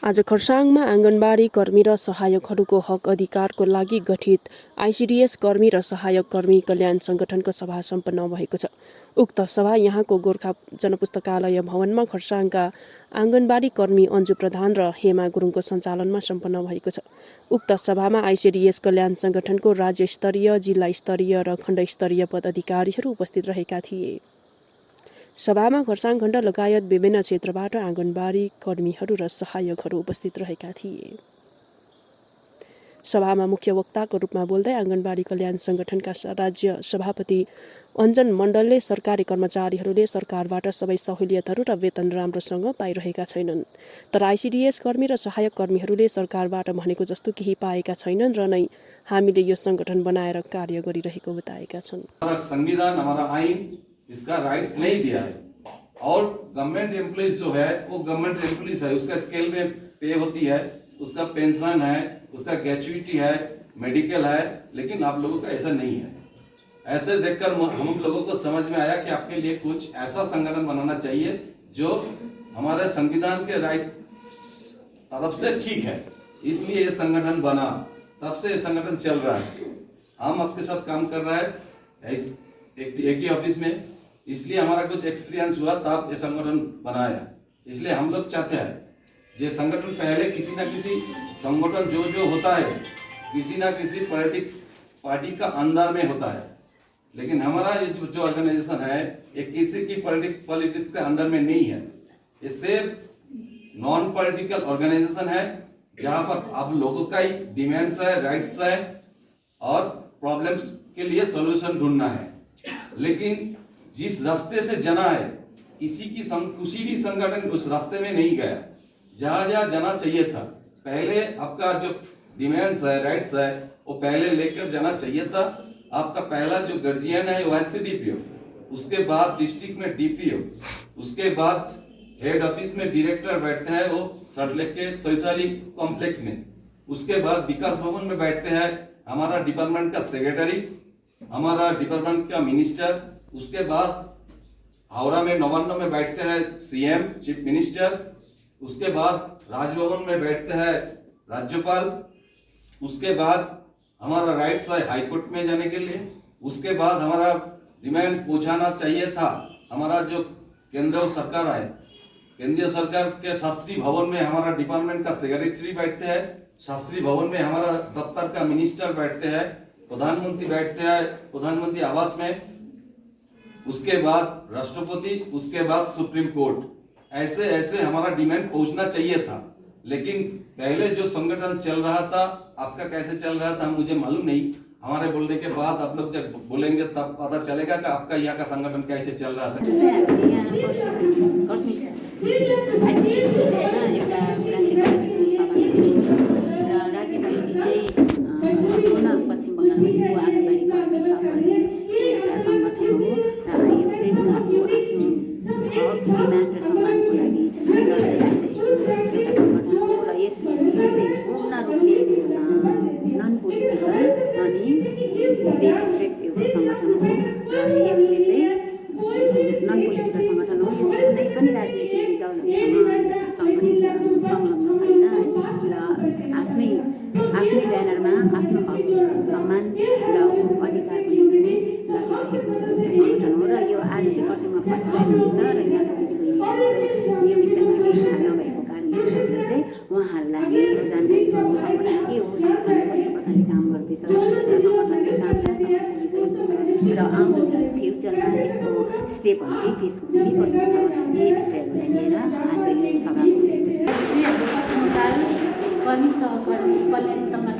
आज खरसाङमा आँगनबाडी कर्मी र सहायकहरूको हक अधिकारको लागि गठित आइसिडिएस कर्मी र सहायक कर्मी कल्याण संगठनको सभा सम्पन्न भएको छ। उक्त सभा यहाँको गोर्खा जनपुस्तकालय भवनमा खरसाङका आँगनबाडी कर्मी अन्जु प्रधान र हेमा गुरुङको सञ्चालनमा सम्पन्न भएको छ। उक्त सभामा आइसिडिएस कल्याण संगठनको राज्य स्तरीय, जिल्ला स्तरीय र खण्ड स्तरीय पदाधिकारीहरू उपस्थित रहेका थिए। सभामा खरसाङ खण्ड लगायत विभिन्न क्षेत्रबाट आँगनबाडी कर्मीहरू र सहायकहरू उपस्थित रहेका थिए। सभामा मुख्य वक्ताको रूपमा बोल्दै आँगनबाडी कल्याण संगठनका राज्य सभापति अञ्जन मण्डलले सरकारी कर्मचारीहरूले सरकारबाट सबै सहुलियतहरू र वेतन राम्रोसँग पाइरहेका छैनन्, तर आइसिडिएस कर्मी र सहायक कर्मीहरूले सरकारबाट भनेको जस्तो केही पाएका छैनन् र नै हामीले यो संगठन बनाएर कार्य गरिरहेको बताएका छन्। संविधान हमारा आइन इसका राइट्स नहीं दिया है और गवर्नमेंट एम्प्लॉइज जो है वो गवर्नमेंट एम्प्लॉइज है, उसका स्केल में पे होती है, उसका पेंशन है, उसका ग्रेचुइटी है, मेडिकल है, लेकिन आप लोगों का ऐसा नहीं है। ऐसे देखकर हम लोगों को समझ में आया कि आपके लिए कुछ ऐसा संगठन बनाना चाहिए जो हमारे संविधान के राइट तरफ से ठीक है, इसलिए ये संगठन बना, तब से ये संगठन चल रहा है। हम आपके साथ काम कर रहे हैं एक ही ऑफिस में, इसलिए हमारा कुछ एक्सपीरियंस हुआ तब ये संगठन बनाया। इसलिए हम लोग चाहते हैं ये संगठन पहले किसी ना किसी संगठन जो होता है किसी ना किसी पॉलिटिक्स पार्टी का अंदर में होता है, लेकिन हमारा ये जो ऑर्गेनाइजेशन है ये किसी की पॉलिटिक्स के अंदर में नहीं है। ये सिर्फ नॉन पॉलिटिकल ऑर्गेनाइजेशन है जहाँ पर आप लोगों का ही डिमांड्स है, राइट्स है और प्रॉब्लम्स के लिए सॉल्यूशन ढूंढना है। लेकिन जिस रास्ते से जना है किसी भी संगठन उस रास्ते में नहीं गया जहाँ जाना चाहिए था। पहले आपका जो डिमांड्स है, राइट्स है, वो पहले लेकर जाना चाहिए था। आपका पहला जो गार्जियन है वो एसडीपीओ, उसके बाद डिस्ट्रिक्ट में डीपीओ, उसके बाद हेड ऑफिस में डायरेक्टर बैठते हैं वो सड़क के सोसाली कॉम्प्लेक्स में, उसके बाद विकास भवन में बैठते हैं हमारा डिपार्टमेंट का सेक्रेटरी, हमारा डिपार्टमेंट का मिनिस्टर, उसके बाद हावड़ा में नवान्न में बैठते हैं सीएम चीफ मिनिस्टर, उसके बाद राजभवन में बैठते हैं राज्यपाल, उसके बाद हमारा राइट्स है हाईकोर्ट में जाने के लिए, उसके बाद हमारा डिमांड पहुंचाना चाहिए था हमारा जो केंद्र सरकार है, केंद्रीय सरकार के शास्त्री भवन में हमारा डिपार्टमेंट का सेक्रेटरी बैठते हैं, शास्त्री भवन में हमारा दफ्तर का मिनिस्टर बैठते हैं, प्रधानमंत्री बैठते हैं प्रधानमंत्री आवास में, उसके बाद राष्ट्रपति, उसके बाद सुप्रीम कोर्ट। ऐसे हमारा डिमांड पहुंचना चाहिए था। लेकिन पहले जो संगठन चल रहा था आपका कैसे चल रहा था मुझे मालूम नहीं। हमारे बोलने के बाद आप लोग जब बोलेंगे तब पता चलेगा कि आपका यहाँ का संगठन कैसे चल रहा था। फ्युचरमा यसको स्टेपहरू के कस्तो छ यही विषयहरूलाई लिएर आज यो सभा भएको छ। कर्मी सहकर्मी कल्याण संगठन